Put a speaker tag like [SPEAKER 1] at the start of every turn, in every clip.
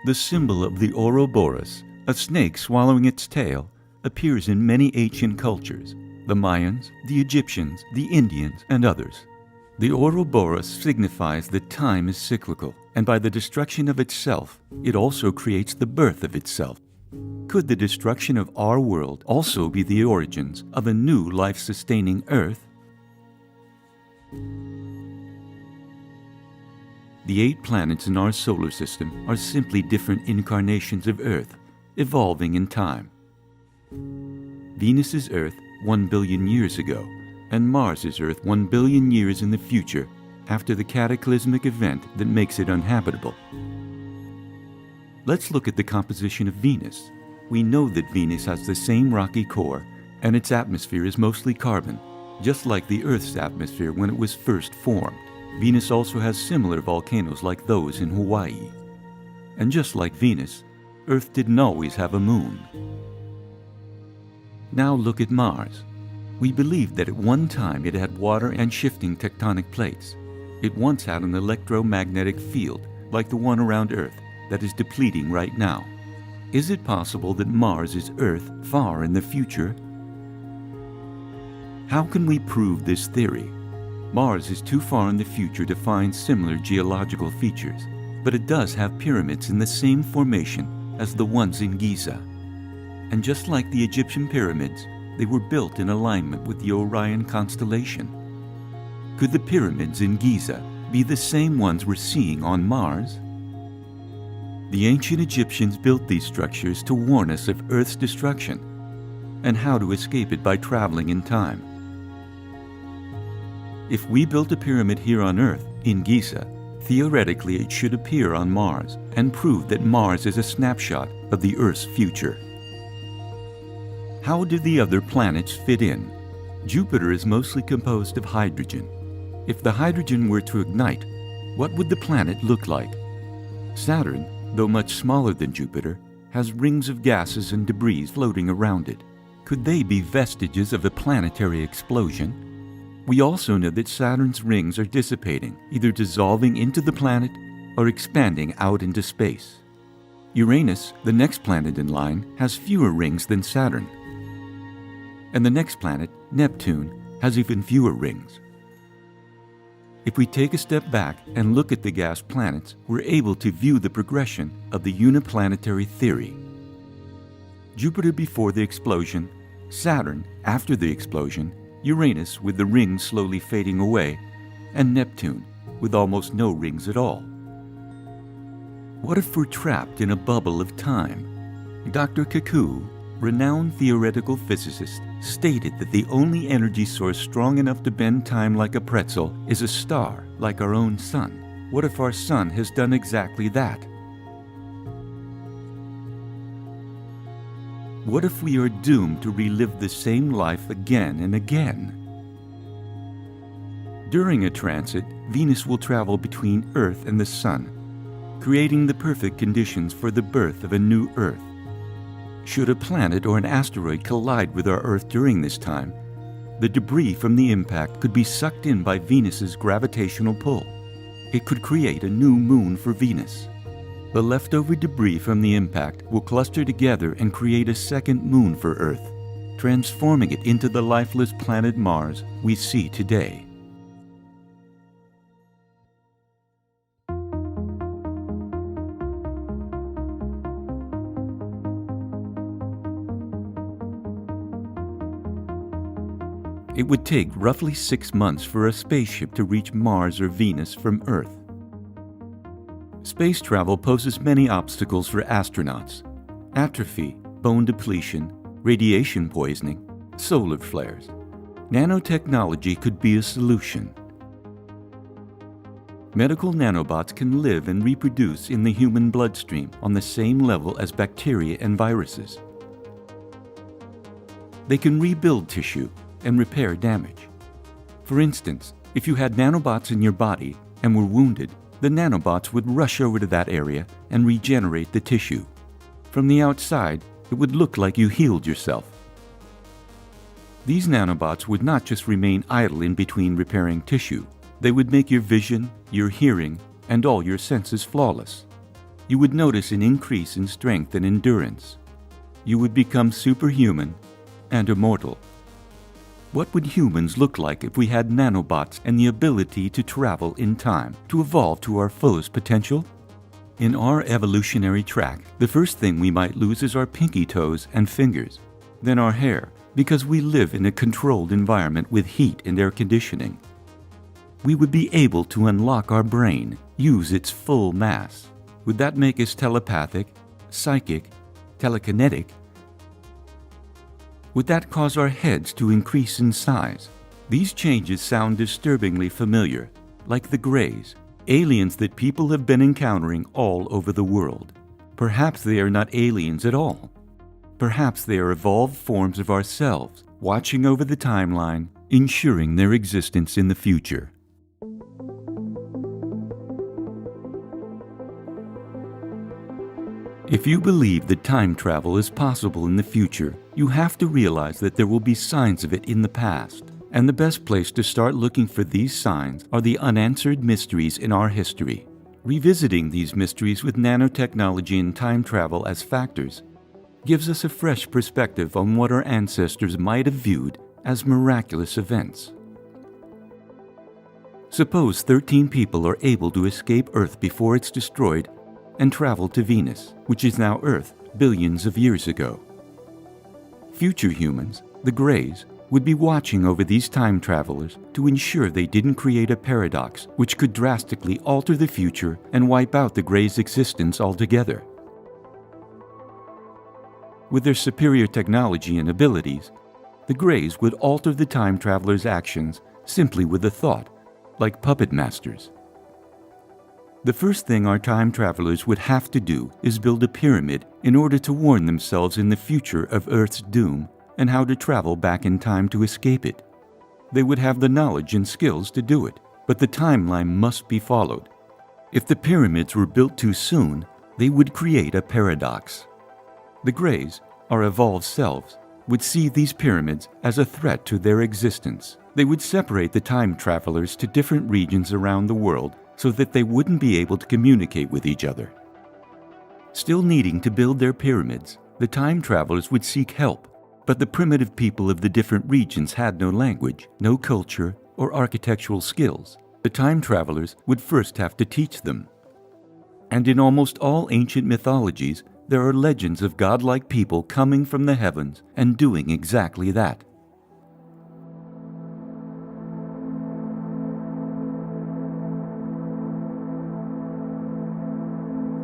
[SPEAKER 1] The symbol of the Ouroboros, a snake swallowing its tail, appears in many ancient cultures, the Mayans, the Egyptians, the Indians, and others. The Ouroboros signifies that time is cyclical, and by the destruction of itself, it also creates the birth of itself. Could the destruction of our world also be the origins of a new life-sustaining Earth? The 8 planets in our solar system are simply different incarnations of Earth, evolving in time. Venus is Earth 1 billion years ago, and Mars is Earth 1 billion years in the future after the cataclysmic event that makes it uninhabitable. Let's look at the composition of Venus. We know that Venus has the same rocky core, and its atmosphere is mostly carbon, just like the Earth's atmosphere when it was first formed. Venus also has similar volcanoes like those in Hawaii. And just like Venus, Earth didn't always have a moon. Now look at Mars. We believe that at one time it had water and shifting tectonic plates. It once had an electromagnetic field, like the one around Earth, that is depleting right now. Is it possible that Mars is Earth far in the future? How can we prove this theory? Mars is too far in the future to find similar geological features, but it does have pyramids in the same formation as the ones in Giza. And just like the Egyptian pyramids, they were built in alignment with the Orion constellation. Could the pyramids in Giza be the same ones we're seeing on Mars? The ancient Egyptians built these structures to warn us of Earth's destruction and how to escape it by traveling in time. If we built a pyramid here on Earth, in Giza, theoretically it should appear on Mars and prove that Mars is a snapshot of the Earth's future. How do the other planets fit in? Jupiter is mostly composed of hydrogen. If the hydrogen were to ignite, what would the planet look like? Saturn, though much smaller than Jupiter, has rings of gases and debris floating around it. Could they be vestiges of a planetary explosion? We also know that Saturn's rings are dissipating, either dissolving into the planet or expanding out into space. Uranus, the next planet in line, has fewer rings than Saturn. And the next planet, Neptune, has even fewer rings. If we take a step back and look at the gas planets, we're able to view the progression of the uniplanetary theory. Jupiter before the explosion, Saturn after the explosion, Uranus with the rings slowly fading away, and Neptune with almost no rings at all. What if we're trapped in a bubble of time? Dr. Kaku, renowned theoretical physicist, stated that the only energy source strong enough to bend time like a pretzel is a star like our own sun. What if our sun has done exactly that? What if we are doomed to relive the same life again and again? During a transit, Venus will travel between Earth and the Sun, creating the perfect conditions for the birth of a new Earth. Should a planet or an asteroid collide with our Earth during this time, the debris from the impact could be sucked in by Venus's gravitational pull. It could create a new moon for Venus. The leftover debris from the impact will cluster together and create a second moon for Earth, transforming it into the lifeless planet Mars we see today. It would take roughly 6 months for a spaceship to reach Mars or Venus from Earth. Space travel poses many obstacles for astronauts: atrophy, bone depletion, radiation poisoning, solar flares. Nanotechnology could be a solution. Medical nanobots can live and reproduce in the human bloodstream on the same level as bacteria and viruses. They can rebuild tissue and repair damage. For instance, if you had nanobots in your body and were wounded, the nanobots would rush over to that area and regenerate the tissue. From the outside, it would look like you healed yourself. These nanobots would not just remain idle in between repairing tissue. They would make your vision, your hearing, and all your senses flawless. you would notice an increase in strength and endurance. You would become superhuman and immortal. What would humans look like if we had nanobots and the ability to travel in time, to evolve to our fullest potential? In our evolutionary track, the first thing we might lose is our pinky toes and fingers, then our hair, because we live in a controlled environment with heat and air conditioning. We would be able to unlock our brain, use its full mass. Would that make us telepathic, psychic, telekinetic? Would that cause our heads to increase in size? These changes sound disturbingly familiar, like the Greys, aliens that people have been encountering all over the world. Perhaps they are not aliens at all. Perhaps they are evolved forms of ourselves, watching over the timeline, ensuring their existence in the future. If you believe that time travel is possible in the future, you have to realize that there will be signs of it in the past. And the best place to start looking for these signs are the unanswered mysteries in our history. Revisiting these mysteries with nanotechnology and time travel as factors gives us a fresh perspective on what our ancestors might have viewed as miraculous events. Suppose 13 people are able to escape Earth before it's destroyed and travel to Venus, which is now Earth, billions of years ago. Future humans, the Greys, would be watching over these time travelers to ensure they didn't create a paradox which could drastically alter the future and wipe out the Greys' existence altogether. With their superior technology and abilities, the Greys would alter the time travelers' actions simply with a thought, like puppet masters. The first thing our time travelers would have to do is build a pyramid in order to warn themselves in the future of Earth's doom and how to travel back in time to escape it. They would have the knowledge and skills to do it, but the timeline must be followed. If the pyramids were built too soon, they would create a paradox. The Greys, our evolved selves, would see these pyramids as a threat to their existence. They would separate the time travelers to different regions around the world so that they wouldn't be able to communicate with each other. Still needing to build their pyramids, the time travelers would seek help, but the primitive people of the different regions had no language, no culture, or architectural skills. The time travelers would first have to teach them. And in almost all ancient mythologies, there are legends of godlike people coming from the heavens and doing exactly that.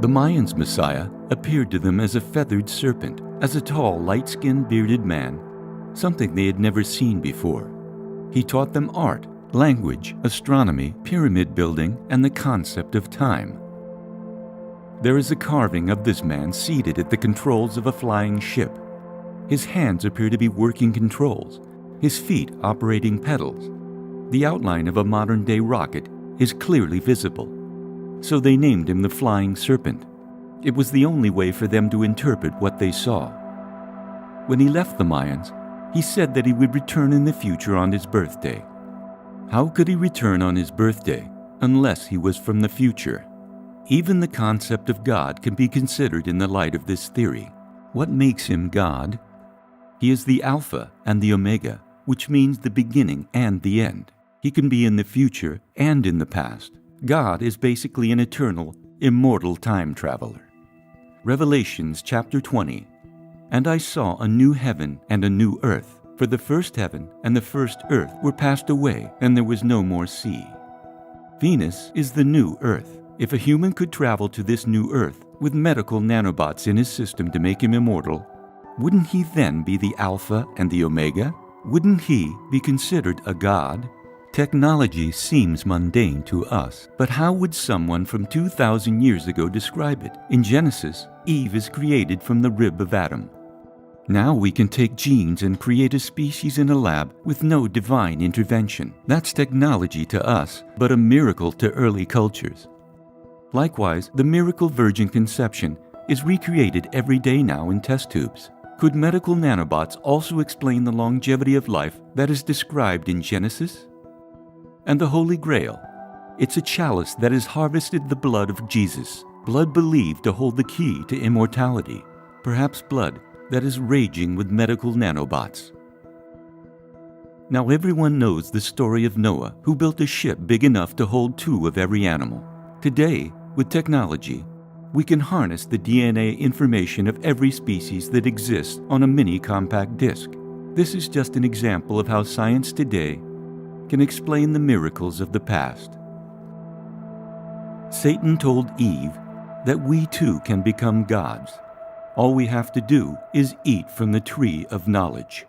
[SPEAKER 1] The Mayans' Messiah appeared to them as a feathered serpent, as a tall, light-skinned, bearded man, something they had never seen before. He taught them art, language, astronomy, pyramid building, and the concept of time. There is a carving of this man seated at the controls of a flying ship. His hands appear to be working controls, his feet operating pedals. The outline of a modern-day rocket is clearly visible. So they named him the Flying Serpent. It was the only way for them to interpret what they saw. When he left the Mayans, he said that he would return in the future on his birthday. How could he return on his birthday unless he was from the future? Even the concept of God can be considered in the light of this theory. What makes him God? He is the Alpha and the Omega, which means the beginning and the end. He can be in the future and in the past. God is basically an eternal, immortal time traveler. Revelations chapter 20. And I saw a new heaven and a new earth, for the first heaven and the first earth were passed away, and there was no more sea. Venus is the new earth. If a human could travel to this new earth with medical nanobots in his system to make him immortal, wouldn't he then be the Alpha and the Omega? Wouldn't he be considered a god? Technology seems mundane to us, but how would someone from 2,000 years ago describe it? In Genesis, Eve is created from the rib of Adam. Now we can take genes and create a species in a lab with no divine intervention. That's technology to us, but a miracle to early cultures. Likewise, the miracle virgin conception is recreated every day now in test tubes. Could medical nanobots also explain the longevity of life that is described in Genesis? And the Holy Grail. It's a chalice that has harvested the blood of Jesus. blood believed to hold the key to immortality, perhaps blood that is raging with medical nanobots. Now everyone knows the story of Noah, who built a ship big enough to hold 2 of every animal. Today, with technology, we can harness the DNA information of every species that exists on a mini compact disc. This is just an example of how science today can explain the miracles of the past. Satan told Eve that we too can become gods. All we have to do is eat from the tree of knowledge.